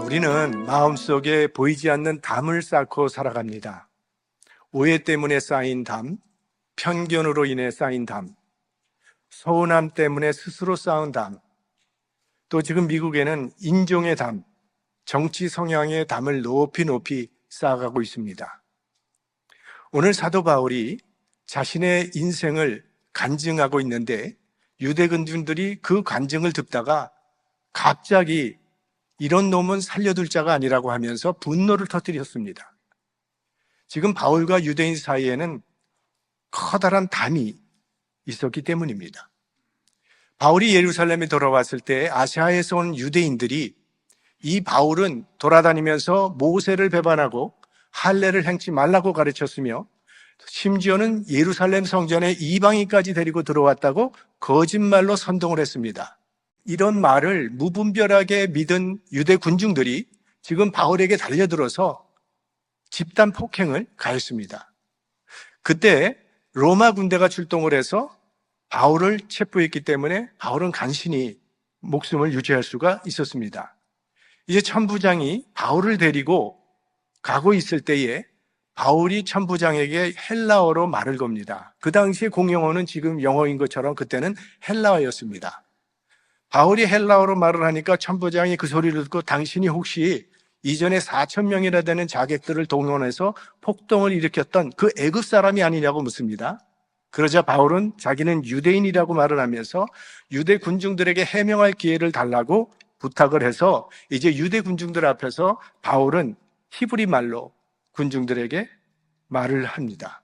우리는 마음속에 보이지 않는 담을 쌓고 살아갑니다. 오해 때문에 쌓인 담, 편견으로 인해 쌓인 담, 서운함 때문에 스스로 쌓은 담, 또 지금 미국에는 인종의 담, 정치 성향의 담을 높이 쌓아가고 있습니다. 오늘 사도 바울이 자신의 인생을 간증하고 있는데 유대군중들이 그 간증을 듣다가 갑자기 이런 놈은 살려둘 자가 아니라고 하면서 분노를 터뜨렸습니다. 지금 바울과 유대인 사이에는 커다란 담이 있었기 때문입니다. 바울이 예루살렘에 돌아왔을 때 아시아에서 온 유대인들이 이 바울은 돌아다니면서 모세를 배반하고 할례를 행치 말라고 가르쳤으며 심지어는 예루살렘 성전에 이방인까지 데리고 들어왔다고 거짓말로 선동을 했습니다. 이런 말을 무분별하게 믿은 유대 군중들이 지금 바울에게 달려들어서 집단 폭행을 가했습니다. 그때 로마 군대가 출동을 해서 바울을 체포했기 때문에 바울은 간신히 목숨을 유지할 수가 있었습니다. 이제 천부장이 바울을 데리고 가고 있을 때에 바울이 천부장에게 헬라어로 말을 겁니다. 그 당시에 공용어는 지금 영어인 것처럼 그때는 헬라어였습니다. 바울이 헬라어로 말을 하니까 천부장이 그 소리를 듣고 당신이 혹시 이전에 4,000명이나 되는 자객들을 동원해서 폭동을 일으켰던 그 애굽 사람이 아니냐고 묻습니다. 그러자 바울은 자기는 유대인이라고 말을 하면서 유대 군중들에게 해명할 기회를 달라고 부탁을 해서 이제 유대 군중들 앞에서 바울은 히브리 말로 군중들에게 말을 합니다.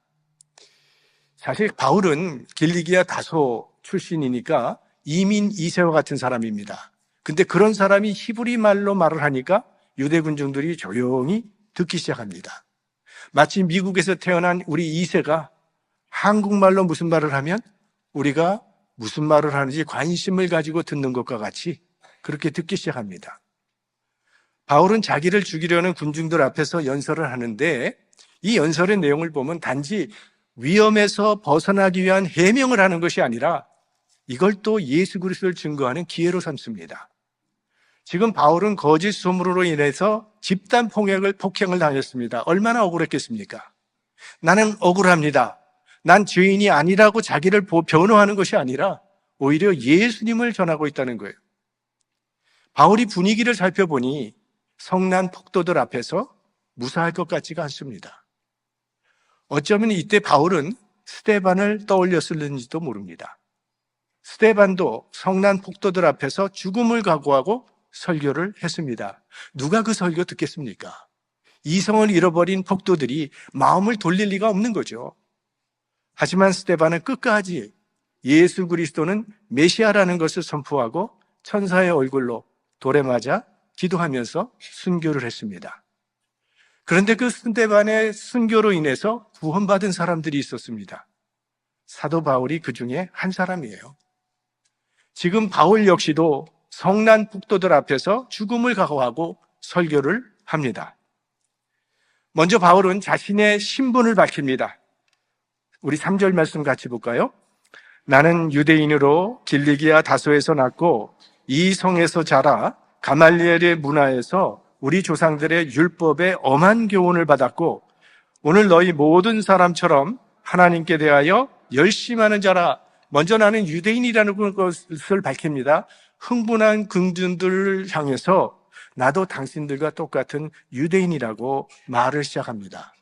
사실 바울은 길리기아 다소 출신이니까 이민 2세와 같은 사람입니다. 근데 그런 사람이 히브리 말로 말을 하니까 유대 군중들이 조용히 듣기 시작합니다. 마치 미국에서 태어난 우리 2세가 한국말로 무슨 말을 하면 우리가 무슨 말을 하는지 관심을 가지고 듣는 것과 같이 그렇게 듣기 시작합니다. 바울은 자기를 죽이려는 군중들 앞에서 연설을 하는데 이 연설의 내용을 보면 단지 위험에서 벗어나기 위한 해명을 하는 것이 아니라 이걸 또 예수 그리스도를 증거하는 기회로 삼습니다. 지금 바울은 거짓 소문으로 인해서 집단 폭행을 당했습니다. 얼마나 억울했겠습니까? 나는 억울합니다. 난 죄인이 아니라고 자기를 변호하는 것이 아니라 오히려 예수님을 전하고 있다는 거예요. 바울이 분위기를 살펴보니 성난 폭도들 앞에서 무사할 것 같지가 않습니다. 어쩌면 이때 바울은 스데반을 떠올렸을는지도 모릅니다. 스데반도 성난 폭도들 앞에서 죽음을 각오하고 설교를 했습니다. 누가 그 설교 듣겠습니까? 이성을 잃어버린 폭도들이 마음을 돌릴 리가 없는 거죠. 하지만 스데반은 끝까지 예수 그리스도는 메시아라는 것을 선포하고 천사의 얼굴로 돌에 맞아 기도하면서 순교를 했습니다. 그런데 그 스데반의 순교로 인해서 구원받은 사람들이 있었습니다. 사도 바울이 그 중에 한 사람이에요. 지금 바울 역시도 성난 폭도들 앞에서 죽음을 각오하고 설교를 합니다. 먼저 바울은 자신의 신분을 밝힙니다. 우리 3절 말씀 같이 볼까요? 나는 유대인으로 길리기아 다소에서 났고 이 성에서 자라 가말리엘의 문화에서 우리 조상들의 율법에 엄한 교훈을 받았고 오늘 너희 모든 사람처럼 하나님께 대하여 열심하는 자라. 먼저 나는 유대인이라는 것을 밝힙니다. 흥분한 군중들을 향해서 나도 당신들과 똑같은 유대인이라고 말을 시작합니다.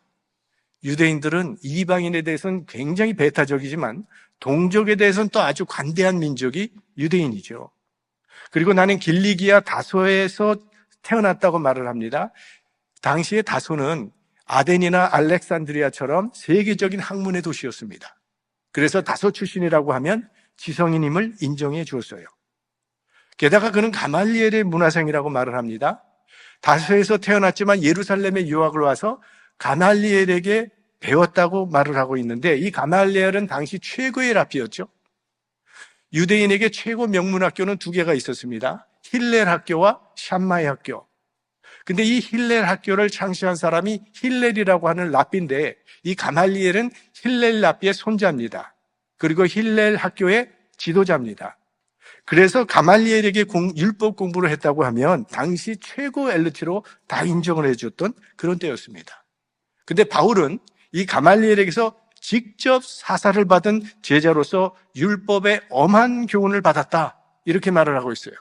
유대인들은 이방인에 대해서는 굉장히 배타적이지만 동족에 대해서는 또 아주 관대한 민족이 유대인이죠. 그리고 나는 길리기아 다소에서 태어났다고 말을 합니다. 당시의 다소는 아덴이나 알렉산드리아처럼 세계적인 학문의 도시였습니다. 그래서 다소 출신이라고 하면 지성인임을 인정해 주었어요. 게다가 그는 가말리엘의 문화생이라고 말을 합니다. 다소에서 태어났지만 예루살렘에 유학을 와서 가말리엘에게 배웠다고 말을 하고 있는데 이 가말리엘은 당시 최고의 랍비였죠. 유대인에게 최고 명문 학교는 2개가 있었습니다. 힐렐 학교와 샴마이 학교. 근데 이 힐렐 학교를 창시한 사람이 힐렐이라고 하는 랍비인데 이 가말리엘은 힐렐 랍비의 손자입니다. 그리고 힐렐 학교의 지도자입니다. 그래서 가말리엘에게 율법 공부를 했다고 하면 당시 최고 엘리트로 다 인정을 해줬던 그런 때였습니다. 근데 바울은 이 가말리엘에게서 직접 사사를 받은 제자로서 율법의 엄한 교훈을 받았다, 이렇게 말을 하고 있어요.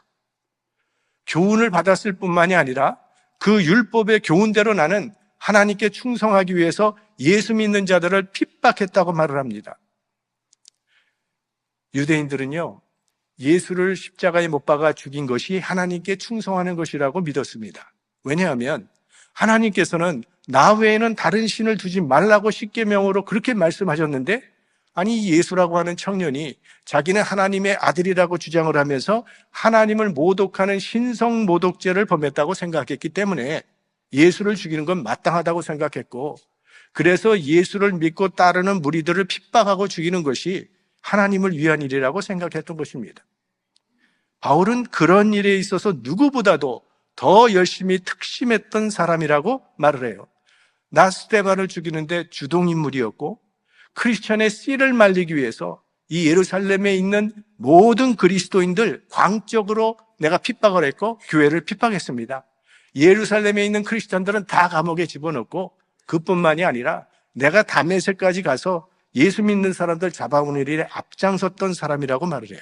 교훈을 받았을 뿐만이 아니라 그 율법의 교훈대로 나는 하나님께 충성하기 위해서 예수 믿는 자들을 핍박했다고 말을 합니다. 유대인들은요, 예수를 십자가에 못 박아 죽인 것이 하나님께 충성하는 것이라고 믿었습니다. 왜냐하면 하나님께서는 나 외에는 다른 신을 두지 말라고 십계명으로 그렇게 말씀하셨는데, 아니 예수라고 하는 청년이 자기는 하나님의 아들이라고 주장을 하면서 하나님을 모독하는 신성 모독죄를 범했다고 생각했기 때문에 예수를 죽이는 건 마땅하다고 생각했고, 그래서 예수를 믿고 따르는 무리들을 핍박하고 죽이는 것이 하나님을 위한 일이라고 생각했던 것입니다. 바울은 그런 일에 있어서 누구보다도 더 열심히 특심했던 사람이라고 말을 해요. 스데반을 죽이는데 주동인물이었고, 크리스천의 씨를 말리기 위해서 이 예루살렘에 있는 모든 그리스도인들 광적으로 내가 핍박을 했고 교회를 핍박했습니다. 예루살렘에 있는 크리스천들은 다 감옥에 집어넣고, 그뿐만이 아니라 내가 다메섹까지 가서 예수 믿는 사람들 잡아오는 일에 앞장섰던 사람이라고 말을 해요.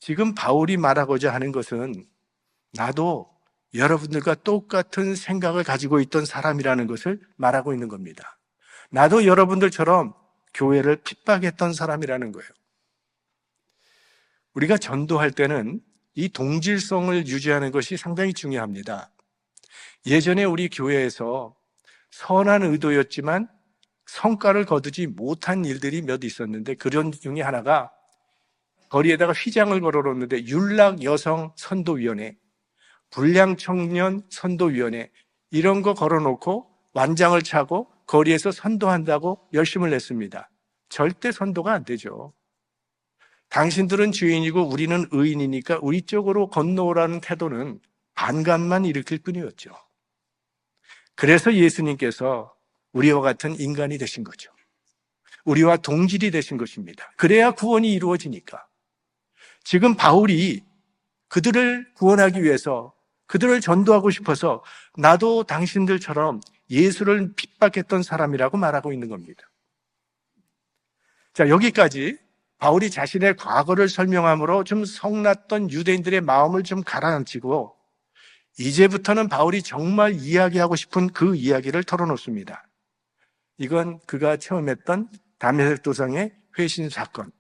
지금 바울이 말하고자 하는 것은 나도 여러분들과 똑같은 생각을 가지고 있던 사람이라는 것을 말하고 있는 겁니다. 나도 여러분들처럼 교회를 핍박했던 사람이라는 거예요. 우리가 전도할 때는 이 동질성을 유지하는 것이 상당히 중요합니다. 예전에 우리 교회에서 선한 의도였지만 성과를 거두지 못한 일들이 몇 있었는데, 그런 중에 하나가 거리에다가 휘장을 걸어놓는데 율락 여성 선도위원회, 불량 청년 선도위원회 이런 거 걸어놓고 완장을 차고 거리에서 선도한다고 열심을 냈습니다. 절대 선도가 안 되죠. 당신들은 죄인이고 우리는 의인이니까 우리 쪽으로 건너오라는 태도는 반감만 일으킬 뿐이었죠. 그래서 예수님께서 우리와 같은 인간이 되신 거죠. 우리와 동질이 되신 것입니다. 그래야 구원이 이루어지니까. 지금 바울이 그들을 구원하기 위해서, 그들을 전도하고 싶어서 나도 당신들처럼 예수를 핍박했던 사람이라고 말하고 있는 겁니다. 자, 여기까지 바울이 자신의 과거를 설명함으로 좀 성났던 유대인들의 마음을 좀 가라앉히고, 이제부터는 바울이 정말 이야기하고 싶은 그 이야기를 털어놓습니다. 이건 그가 처음 했던 다메섹 도상의 회신 사건.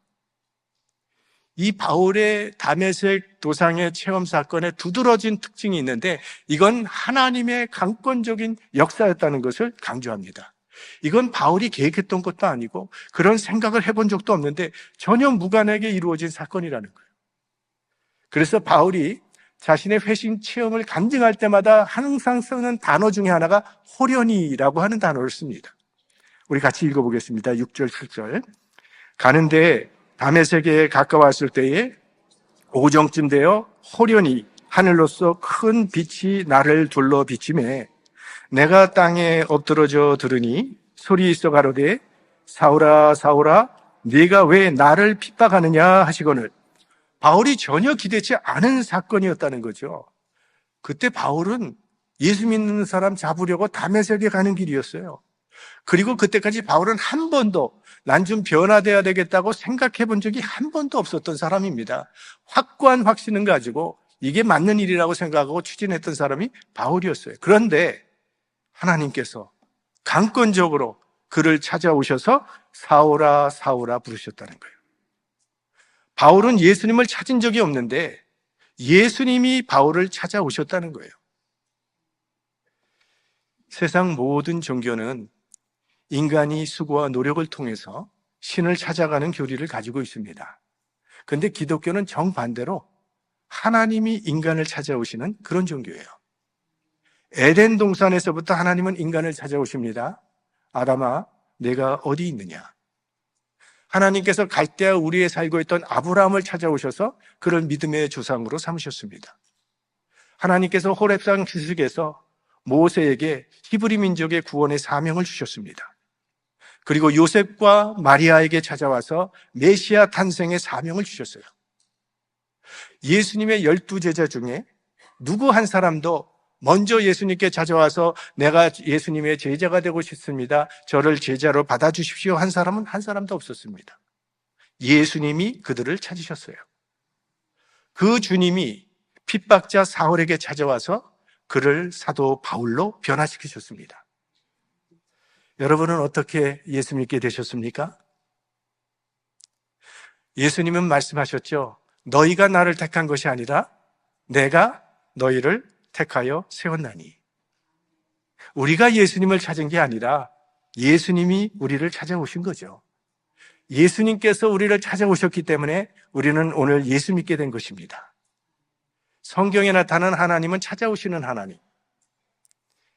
이 바울의 다메섹 도상의 체험 사건에 두드러진 특징이 있는데, 이건 하나님의 강권적인 역사였다는 것을 강조합니다. 이건 바울이 계획했던 것도 아니고 그런 생각을 해본 적도 없는데 전혀 무관하게 이루어진 사건이라는 거예요. 그래서 바울이 자신의 회심 체험을 간증할 때마다 항상 쓰는 단어 중에 하나가 호련히라고 하는 단어를 씁니다. 우리 같이 읽어보겠습니다. 6절, 7절. 가는데 다메섹에 가까웠을 때에 오정쯤 되어 호련히 하늘로서 큰 빛이 나를 둘러 비치매 내가 땅에 엎드러져 들으니 소리 있어 가로되 사울아 사울아 네가 왜 나를 핍박하느냐 하시거늘. 바울이 전혀 기대치 않은 사건이었다는 거죠. 그때 바울은 예수 믿는 사람 잡으려고 다메섹에 가는 길이었어요. 그리고 그때까지 바울은 한 번도 난 좀 변화돼야 되겠다고 생각해 본 적이 한 번도 없었던 사람입니다. 확고한 확신을 가지고 이게 맞는 일이라고 생각하고 추진했던 사람이 바울이었어요. 그런데 하나님께서 강권적으로 그를 찾아오셔서 사울아 사울아 부르셨다는 거예요. 바울은 예수님을 찾은 적이 없는데 예수님이 바울을 찾아오셨다는 거예요. 세상 모든 종교는 인간이 수고와 노력을 통해서 신을 찾아가는 교리를 가지고 있습니다. 그런데 기독교는 정반대로 하나님이 인간을 찾아오시는 그런 종교예요. 에덴 동산에서부터 하나님은 인간을 찾아오십니다. 아담아, 내가 어디 있느냐? 하나님께서 갈대아 우리에 살고 있던 아브라함을 찾아오셔서 그를 믿음의 조상으로 삼으셨습니다. 하나님께서 호렙산 기슭에서 모세에게 히브리 민족의 구원의 사명을 주셨습니다. 그리고 요셉과 마리아에게 찾아와서 메시아 탄생의 사명을 주셨어요. 예수님의 12제자 중에 누구 한 사람도 먼저 예수님께 찾아와서 내가 예수님의 제자가 되고 싶습니다, 저를 제자로 받아주십시오 한 사람은 한 사람도 없었습니다. 예수님이 그들을 찾으셨어요. 그 주님이 핍박자 사울에게 찾아와서 그를 사도 바울로 변화시키셨습니다. 여러분은 어떻게 예수 믿게 되셨습니까? 예수님은 말씀하셨죠. 너희가 나를 택한 것이 아니라 내가 너희를 택하여 세웠나니. 우리가 예수님을 찾은 게 아니라 예수님이 우리를 찾아오신 거죠. 예수님께서 우리를 찾아오셨기 때문에 우리는 오늘 예수 믿게 된 것입니다. 성경에 나타난 하나님은 찾아오시는 하나님.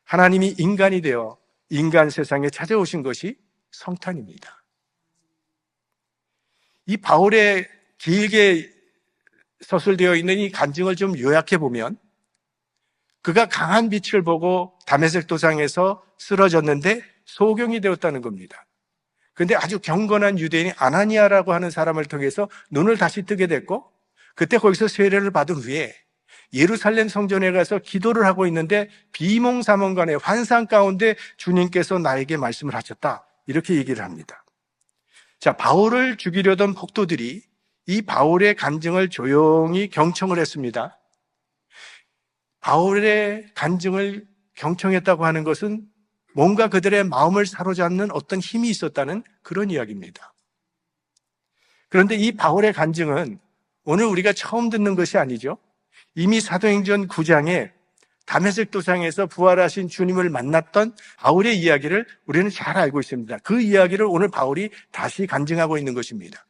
하나님이 인간이 되어 인간 세상에 찾아오신 것이 성탄입니다. 이 바울의 길게 서술되어 있는 이 간증을 좀 요약해 보면 그가 강한 빛을 보고 다메섹 도상에서 쓰러졌는데 소경이 되었다는 겁니다. 그런데 아주 경건한 유대인이 아나니아라고 하는 사람을 통해서 눈을 다시 뜨게 됐고, 그때 거기서 세례를 받은 후에 예루살렘 성전에 가서 기도를 하고 있는데 비몽사몽간에 환상 가운데 주님께서 나에게 말씀을 하셨다, 이렇게 얘기를 합니다. 자, 바울을 죽이려던 폭도들이 이 바울의 간증을 조용히 경청을 했습니다. 바울의 간증을 경청했다고 하는 것은 뭔가 그들의 마음을 사로잡는 어떤 힘이 있었다는 그런 이야기입니다. 그런데 이 바울의 간증은 오늘 우리가 처음 듣는 것이 아니죠. 이미 사도행전 9장에 다메섹 도상에서 부활하신 주님을 만났던 바울의 이야기를 우리는 잘 알고 있습니다. 그 이야기를 오늘 바울이 다시 간증하고 있는 것입니다.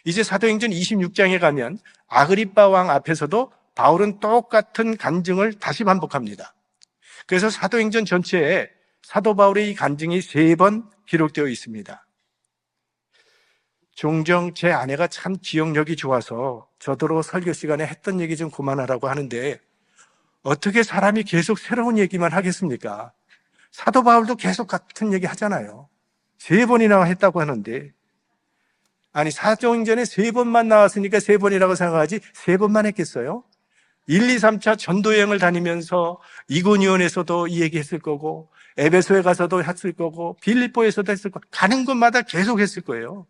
이제 사도행전 26장에 가면 아그리빠 왕 앞에서도 바울은 똑같은 간증을 다시 반복합니다. 그래서 사도행전 전체에 사도 바울의 이 간증이 3번 기록되어 있습니다. 종종 제 아내가 참 기억력이 좋아서 저더러 설교 시간에 했던 얘기 좀 그만하라고 하는데 어떻게 사람이 계속 새로운 얘기만 하겠습니까? 사도 바울도 계속 같은 얘기 하잖아요. 3번이나 했다고 하는데, 아니 사도행전에 3번만 나왔으니까 3번이라고 생각하지 3번만 했겠어요? 1, 2, 3차 전도여행을 다니면서 이고니온에서도 이 얘기했을 거고, 에베소에 가서도 했을 거고, 빌립보에서도 했을 거고, 가는 곳마다 계속 했을 거예요.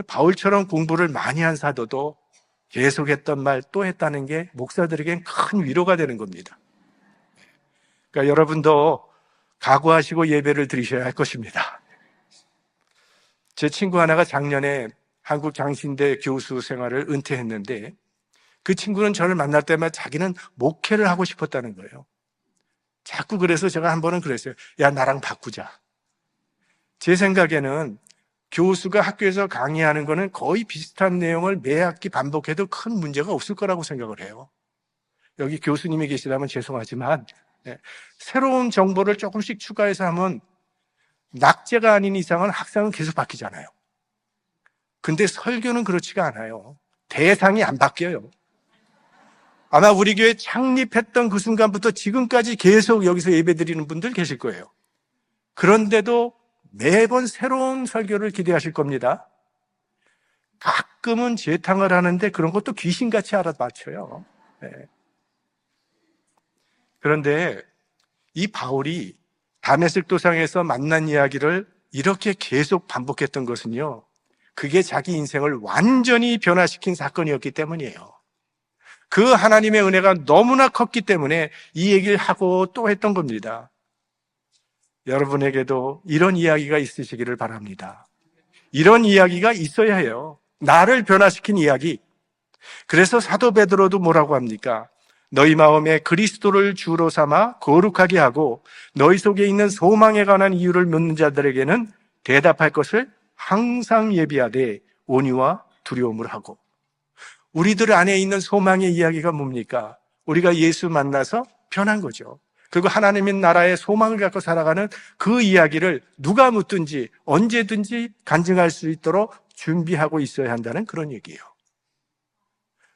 바울처럼 공부를 많이 한 사도도 계속했던 말 또 했다는 게 목사들에겐 큰 위로가 되는 겁니다. 그러니까 여러분도 각오하시고 예배를 드리셔야 할 것입니다. 제 친구 하나가 작년에 한국 장신대 교수 생활을 은퇴했는데 그 친구는 저를 만날 때마다 자기는 목회를 하고 싶었다는 거예요. 자꾸 그래서 제가 한 번은 그랬어요. 야, 나랑 바꾸자. 제 생각에는 교수가 학교에서 강의하는 거는 거의 비슷한 내용을 매 학기 반복해도 큰 문제가 없을 거라고 생각을 해요. 여기 교수님이 계시다면 죄송하지만 새로운 정보를 조금씩 추가해서 하면 낙제가 아닌 이상은 학생은 계속 바뀌잖아요. 근데 설교는 그렇지가 않아요. 대상이 안 바뀌어요. 아마 우리 교회 창립했던 그 순간부터 지금까지 계속 여기서 예배드리는 분들 계실 거예요. 그런데도 매번 새로운 설교를 기대하실 겁니다. 가끔은 재탕을 하는데 그런 것도 귀신같이 알아맞혀요. 네. 그런데 이 바울이 다메섹 도상에서 만난 이야기를 이렇게 계속 반복했던 것은요, 그게 자기 인생을 완전히 변화시킨 사건이었기 때문이에요. 그 하나님의 은혜가 너무나 컸기 때문에 이 얘기를 하고 또 했던 겁니다. 여러분에게도 이런 이야기가 있으시기를 바랍니다. 이런 이야기가 있어야 해요. 나를 변화시킨 이야기. 그래서 사도 베드로도 뭐라고 합니까? 너희 마음에 그리스도를 주로 삼아 거룩하게 하고 너희 속에 있는 소망에 관한 이유를 묻는 자들에게는 대답할 것을 항상 예비하되 온유와 두려움을 하고. 우리들 안에 있는 소망의 이야기가 뭡니까? 우리가 예수 만나서 변한 거죠. 그리고 하나님의 나라의 소망을 갖고 살아가는 그 이야기를 누가 묻든지 언제든지 간증할 수 있도록 준비하고 있어야 한다는 그런 얘기예요.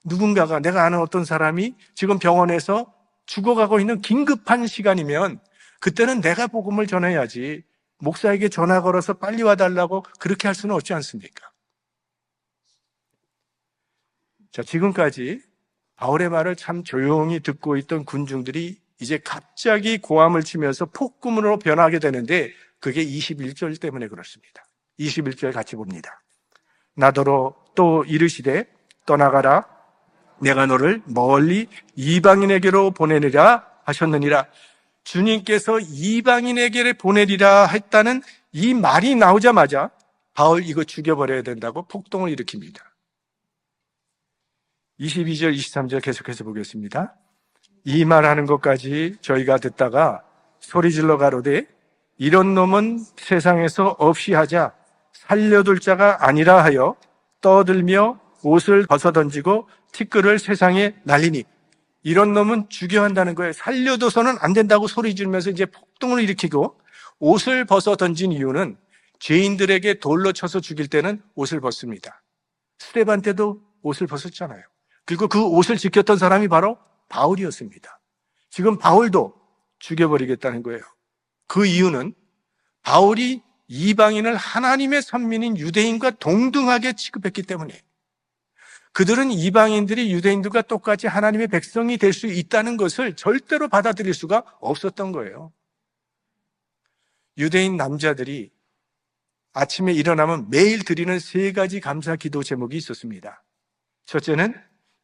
누군가가, 내가 아는 어떤 사람이 지금 병원에서 죽어가고 있는 긴급한 시간이면 그때는 내가 복음을 전해야지 목사에게 전화 걸어서 빨리 와달라고 그렇게 할 수는 없지 않습니까? 자, 지금까지 바울의 말을 참 조용히 듣고 있던 군중들이 이제 갑자기 고함을 치면서 폭군으로 변하게 되는데 그게 21절 때문에 그렇습니다. 21절 같이 봅니다. 나더러 또 이르시되 떠나가라 내가 너를 멀리 이방인에게로 보내리라 하셨느니라. 주님께서 이방인에게 보내리라 했다는 이 말이 나오자마자 바울 이거 죽여버려야 된다고 폭동을 일으킵니다. 22절 23절 계속해서 보겠습니다. 이 말하는 것까지 저희가 듣다가 소리질러 가로되 이런 놈은 세상에서 없이 하자 살려둘 자가 아니라 하여 떠들며 옷을 벗어던지고 티끌을 세상에 날리니, 이런 놈은 죽여야 한다는 거예요. 살려둬서는 안 된다고 소리 지르면서 이제 폭동을 일으키고, 옷을 벗어던진 이유는 죄인들에게 돌로 쳐서 죽일 때는 옷을 벗습니다. 스데반 때도 옷을 벗었잖아요. 그리고 그 옷을 지켰던 사람이 바로 바울이었습니다. 지금 바울도 죽여버리겠다는 거예요. 그 이유는 바울이 이방인을 하나님의 선민인 유대인과 동등하게 취급했기 때문에, 그들은 이방인들이 유대인들과 똑같이 하나님의 백성이 될 수 있다는 것을 절대로 받아들일 수가 없었던 거예요. 유대인 남자들이 아침에 일어나면 매일 드리는 3가지 감사 기도 제목이 있었습니다. 첫째는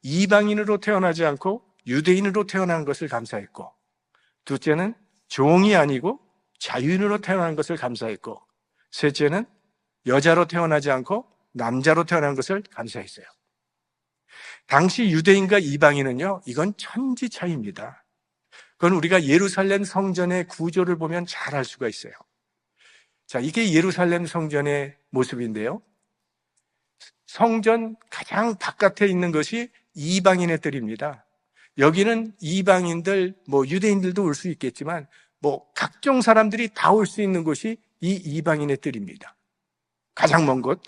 이방인으로 태어나지 않고 유대인으로 태어난 것을 감사했고, 둘째는 종이 아니고 자유인으로 태어난 것을 감사했고, 셋째는 여자로 태어나지 않고 남자로 태어난 것을 감사했어요. 당시 유대인과 이방인은요, 이건 천지 차이입니다. 그건 우리가 예루살렘 성전의 구조를 보면 잘 알 수가 있어요. 자, 이게 예루살렘 성전의 모습인데요. 성전 가장 바깥에 있는 것이 이방인의 뜰입니다. 여기는 이방인들, 유대인들도 올 수 있겠지만, 각종 사람들이 다 올 수 있는 곳이 이 이방인의 뜰입니다. 가장 먼 곳.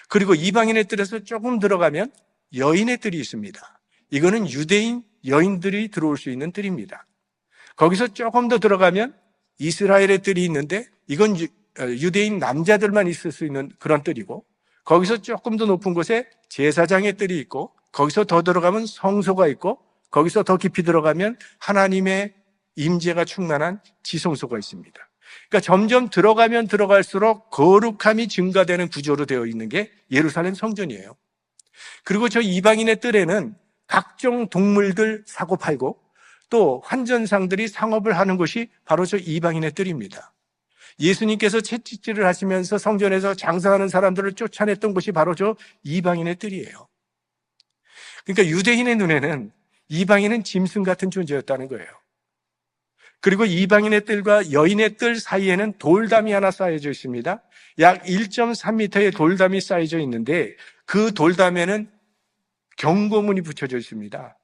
그리고 이방인의 뜰에서 조금 들어가면 여인의 뜰이 있습니다. 이거는 유대인 여인들이 들어올 수 있는 뜰입니다. 거기서 조금 더 들어가면 이스라엘의 뜰이 있는데, 이건 유대인 남자들만 있을 수 있는 그런 뜰이고, 거기서 조금 더 높은 곳에 제사장의 뜰이 있고, 거기서 더 들어가면 성소가 있고, 거기서 더 깊이 들어가면 하나님의 임재가 충만한 지성소가 있습니다. 그러니까 점점 들어가면 들어갈수록 거룩함이 증가되는 구조로 되어 있는 게 예루살렘 성전이에요. 그리고 저 이방인의 뜰에는 각종 동물들 사고 팔고, 또 환전상들이 상업을 하는 곳이 바로 저 이방인의 뜰입니다. 예수님께서 채찍질을 하시면서 성전에서 장사하는 사람들을 쫓아냈던 곳이 바로 저 이방인의 뜰이에요. 그러니까 유대인의 눈에는 이방인은 짐승 같은 존재였다는 거예요. 그리고 이방인의 뜰과 여인의 뜰 사이에는 돌담이 하나 쌓여져 있습니다. 약 1.3m의 돌담이 쌓여져 있는데, 그 돌담에는 경고문이 붙여져 있습니다.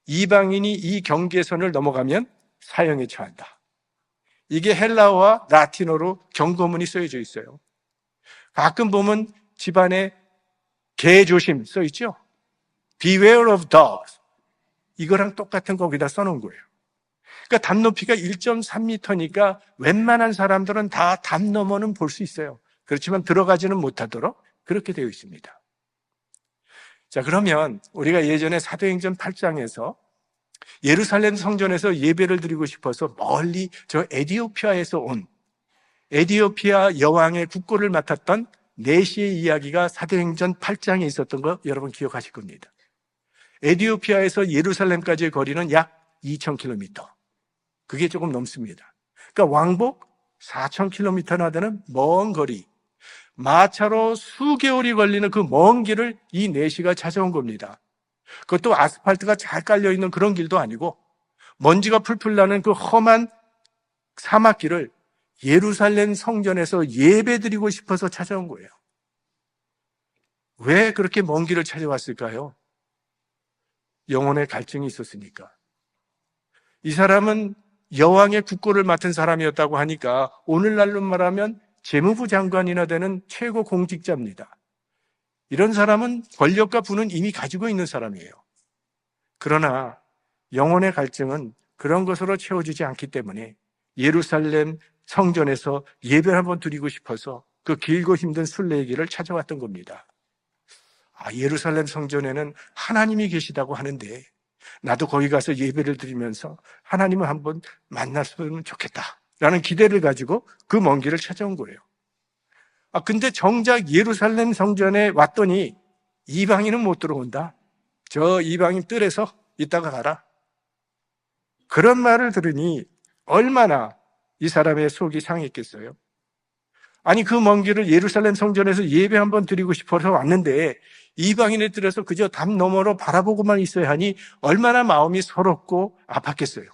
이방인이 이 경계선을 넘어가면 사형에 처한다. 이게 헬라어와 라틴어로 경고문이 써져 있어요. 가끔 보면 집안에 개 조심 써 있죠? Beware of dogs. 이거랑 똑같은 거 거기다 써놓은 거예요. 그러니까 담 높이가 1.3m니까 웬만한 사람들은 다 담 너머는 볼 수 있어요. 그렇지만 들어가지는 못하도록 그렇게 되어 있습니다. 자, 그러면 우리가 예전에 사도행전 8장에서 예루살렘 성전에서 예배를 드리고 싶어서 멀리 저 에디오피아에서 온 에디오피아 여왕의 국고를 맡았던 네시의 이야기가 사도행전 8장에 있었던 거 여러분 기억하실 겁니다. 에디오피아에서 예루살렘까지의 거리는 약 2,000km. 그게 조금 넘습니다. 그러니까 왕복 4,000km나 되는 먼 거리, 마차로 수개월이 걸리는 그 먼 길을 이 네시가 찾아온 겁니다. 그것도 아스팔트가 잘 깔려있는 그런 길도 아니고 먼지가 풀풀 나는 그 험한 사막길을 예루살렘 성전에서 예배드리고 싶어서 찾아온 거예요. 왜 그렇게 먼 길을 찾아왔을까요? 영혼의 갈증이 있었으니까. 이 사람은 여왕의 국고를 맡은 사람이었다고 하니까 오늘날로 말하면 재무부 장관이나 되는 최고 공직자입니다. 이런 사람은 권력과 부는 이미 가지고 있는 사람이에요. 그러나 영혼의 갈증은 그런 것으로 채워지지 않기 때문에 예루살렘 성전에서 예배를 한번 드리고 싶어서 그 길고 힘든 순례의 길을 찾아왔던 겁니다. 예루살렘 성전에는 하나님이 계시다고 하는데 나도 거기 가서 예배를 드리면서 하나님을 한번 만났으면 좋겠다라는 기대를 가지고 그 먼 길을 찾아온 거예요. 근데 정작 예루살렘 성전에 왔더니 이방인은 못 들어온다. 저 이방인 뜰에서 이따가 가라. 그런 말을 들으니 얼마나 이 사람의 속이 상했겠어요. 아니, 그 먼 길을 예루살렘 성전에서 예배 한번 드리고 싶어서 왔는데 이방인의 뜰에서 그저 담 너머로 바라보고만 있어야 하니 얼마나 마음이 서럽고 아팠겠어요.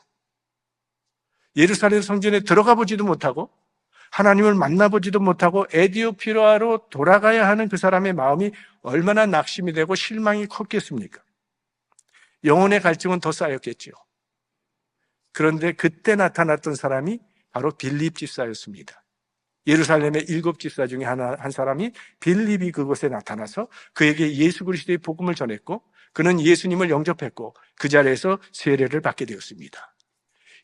예루살렘 성전에 들어가 보지도 못하고 하나님을 만나보지도 못하고 에디오피아로 돌아가야 하는 그 사람의 마음이 얼마나 낙심이 되고 실망이 컸겠습니까? 영혼의 갈증은 더 쌓였겠죠. 그런데 그때 나타났던 사람이 바로 빌립 집사였습니다. 예루살렘의 7 집사 중에 한 사람이 빌립이 그곳에 나타나서 그에게 예수 그리스도의 복음을 전했고 그는 예수님을 영접했고 그 자리에서 세례를 받게 되었습니다.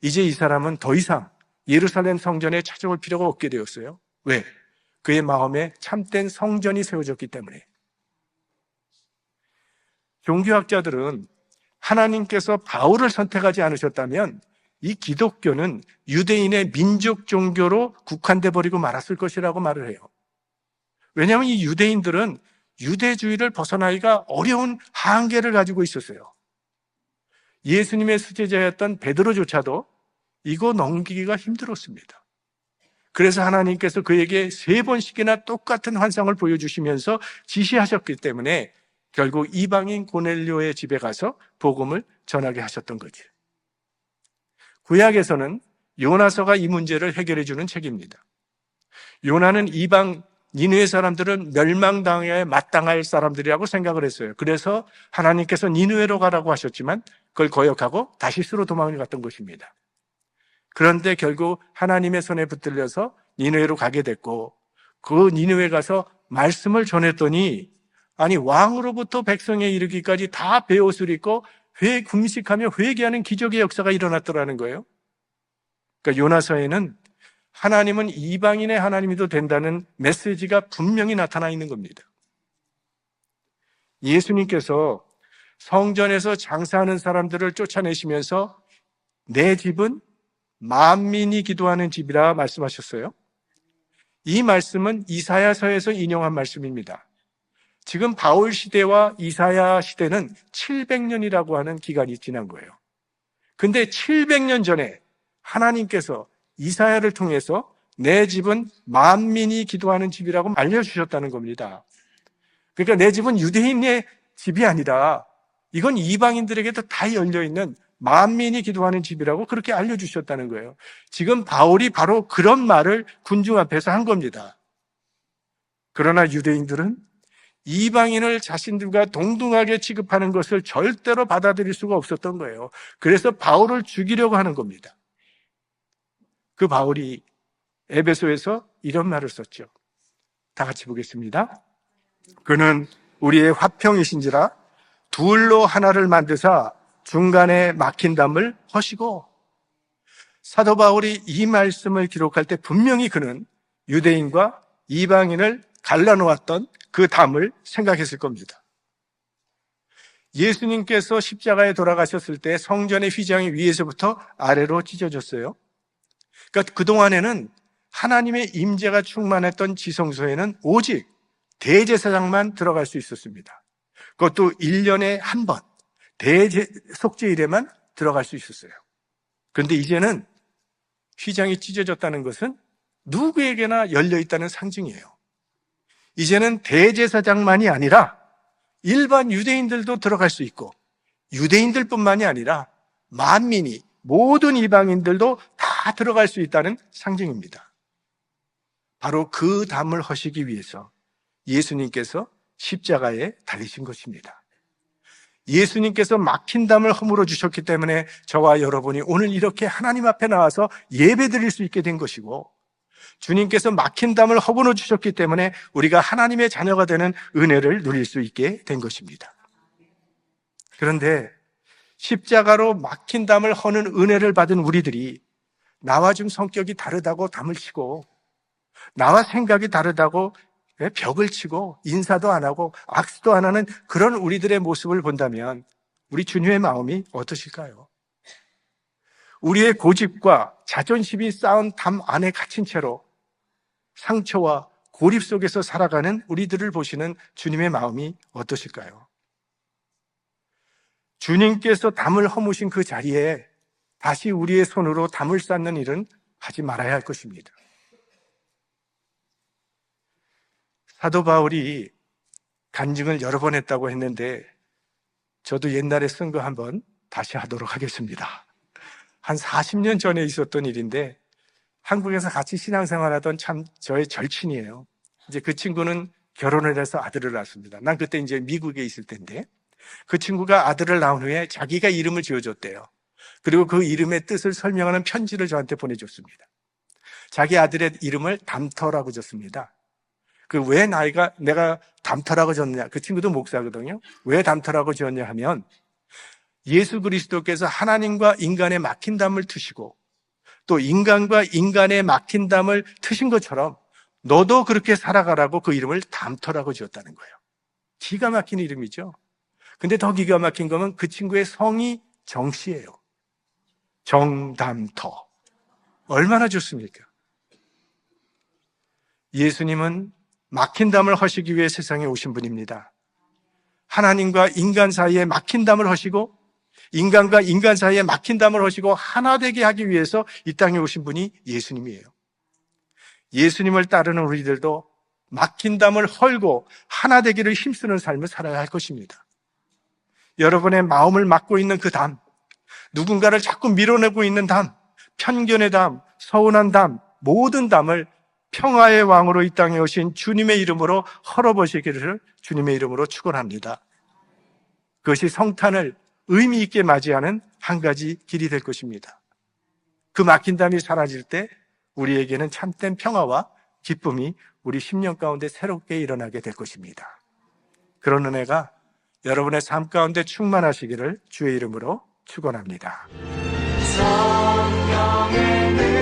이제 이 사람은 더 이상 예루살렘 성전에 찾아올 필요가 없게 되었어요. 왜? 그의 마음에 참된 성전이 세워졌기 때문에. 종교학자들은 하나님께서 바울을 선택하지 않으셨다면 이 기독교는 유대인의 민족 종교로 국한돼 버리고 말았을 것이라고 말을 해요. 왜냐하면 이 유대인들은 유대주의를 벗어나기가 어려운 한계를 가지고 있었어요. 예수님의 수제자였던 베드로조차도 이거 넘기기가 힘들었습니다. 그래서 하나님께서 그에게 3번씩이나 똑같은 환상을 보여주시면서 지시하셨기 때문에 결국 이방인 고넬료의 집에 가서 복음을 전하게 하셨던 거죠. 구약에서는 요나서가 이 문제를 해결해 주는 책입니다. 요나는 이방 니느웨 사람들은 멸망당해야 마땅할 사람들이라고 생각을 했어요. 그래서 하나님께서 니느웨로 가라고 하셨지만 그걸 거역하고 다시스로 도망을 갔던 것입니다. 그런데 결국 하나님의 손에 붙들려서 니느웨로 가게 됐고 그 니느웨 가서 말씀을 전했더니 아니 왕으로부터 백성에 이르기까지 다 베옷을 입고 금식하며 회개하는 기적의 역사가 일어났더라는 거예요. 그러니까 요나서에는 하나님은 이방인의 하나님이도 된다는 메시지가 분명히 나타나 있는 겁니다. 예수님께서 성전에서 장사하는 사람들을 쫓아내시면서 내 집은 만민이 기도하는 집이라 말씀하셨어요. 이 말씀은 이사야서에서 인용한 말씀입니다. 지금 바울 시대와 이사야 시대는 700년이라고 하는 기간이 지난 거예요. 근데 700년 전에 하나님께서 이사야를 통해서 내 집은 만민이 기도하는 집이라고 알려주셨다는 겁니다. 그러니까 내 집은 유대인의 집이 아니라 이건 이방인들에게도 다 열려있는 만민이 기도하는 집이라고 그렇게 알려주셨다는 거예요. 지금 바울이 바로 그런 말을 군중 앞에서 한 겁니다. 그러나 유대인들은 이방인을 자신들과 동등하게 취급하는 것을 절대로 받아들일 수가 없었던 거예요. 그래서 바울을 죽이려고 하는 겁니다. 그 바울이 에베소에서 이런 말을 썼죠. 다 같이 보겠습니다. 그는 우리의 화평이신지라 둘로 하나를 만드사 중간에 막힌 담을 허시고. 사도 바울이 이 말씀을 기록할 때 분명히 그는 유대인과 이방인을 갈라놓았던 그 담을 생각했을 겁니다. 예수님께서 십자가에 돌아가셨을 때 성전의 휘장이 위에서부터 아래로 찢어졌어요. 그러니까 그동안에는 하나님의 임재가 충만했던 지성소에는 오직 대제사장만 들어갈 수 있었습니다. 그것도 1년에 한 번 속죄일에만 들어갈 수 있었어요. 그런데 이제는 휘장이 찢어졌다는 것은 누구에게나 열려있다는 상징이에요. 이제는 대제사장만이 아니라 일반 유대인들도 들어갈 수 있고 유대인들뿐만이 아니라 만민이 모든 이방인들도 다 들어갈 수 있다는 상징입니다. 바로 그 담을 허시기 위해서 예수님께서 십자가에 달리신 것입니다. 예수님께서 막힌 담을 허물어 주셨기 때문에 저와 여러분이 오늘 이렇게 하나님 앞에 나와서 예배 드릴 수 있게 된 것이고 주님께서 막힌 담을 허물어 주셨기 때문에 우리가 하나님의 자녀가 되는 은혜를 누릴 수 있게 된 것입니다. 그런데 십자가로 막힌 담을 허는 은혜를 받은 우리들이 나와 좀 성격이 다르다고 담을 치고 나와 생각이 다르다고 벽을 치고 인사도 안 하고 악수도 안 하는 그런 우리들의 모습을 본다면 우리 주님의 마음이 어떠실까요? 우리의 고집과 자존심이 쌓은 담 안에 갇힌 채로 상처와 고립 속에서 살아가는 우리들을 보시는 주님의 마음이 어떠실까요? 주님께서 담을 허무신 그 자리에 다시 우리의 손으로 담을 쌓는 일은 하지 말아야 할 것입니다. 사도 바울이 간증을 여러 번 했다고 했는데 저도 옛날에 쓴 거 한번 다시 하도록 하겠습니다. 한 40년 전에 있었던 일인데 한국에서 같이 신앙생활하던 참 저의 절친이에요. 이제 그 친구는 결혼을 해서 아들을 낳았습니다. 난 그때 이제 미국에 있을 때인데 그 친구가 아들을 낳은 후에 자기가 이름을 지어줬대요. 그리고 그 이름의 뜻을 설명하는 편지를 저한테 보내줬습니다. 자기 아들의 이름을 담터라고 줬습니다. 그 왜 내가 담터라고 줬냐? 그 친구도 목사거든요. 왜 담터라고 지었냐 하면 예수 그리스도께서 하나님과 인간의 막힌 담을 트시고 또 인간과 인간의 막힌 담을 트신 것처럼 너도 그렇게 살아가라고 그 이름을 담터라고 지었다는 거예요. 기가 막힌 이름이죠. 근데 더 기가 막힌 거는 그 친구의 성이 정씨예요. 정담터. 얼마나 좋습니까? 예수님은 막힌 담을 허시기 위해 세상에 오신 분입니다. 하나님과 인간 사이에 막힌 담을 허시고 인간과 인간 사이에 막힌 담을 허시고 하나 되게 하기 위해서 이 땅에 오신 분이 예수님이에요. 예수님을 따르는 우리들도 막힌 담을 헐고 하나 되기를 힘쓰는 삶을 살아야 할 것입니다. 여러분의 마음을 막고 있는 그 담, 누군가를 자꾸 밀어내고 있는 담, 편견의 담, 서운한 담, 모든 담을 평화의 왕으로 이 땅에 오신 주님의 이름으로 헐어버리기를 주님의 이름으로 축원합니다. 그것이 성탄을 의미 있게 맞이하는 한 가지 길이 될 것입니다. 그 막힌 담이 사라질 때 우리에게는 참된 평화와 기쁨이 우리 심령 가운데 새롭게 일어나게 될 것입니다. 그런 은혜가 여러분의 삶 가운데 충만하시기를 주의 이름으로 축원합니다. 성령의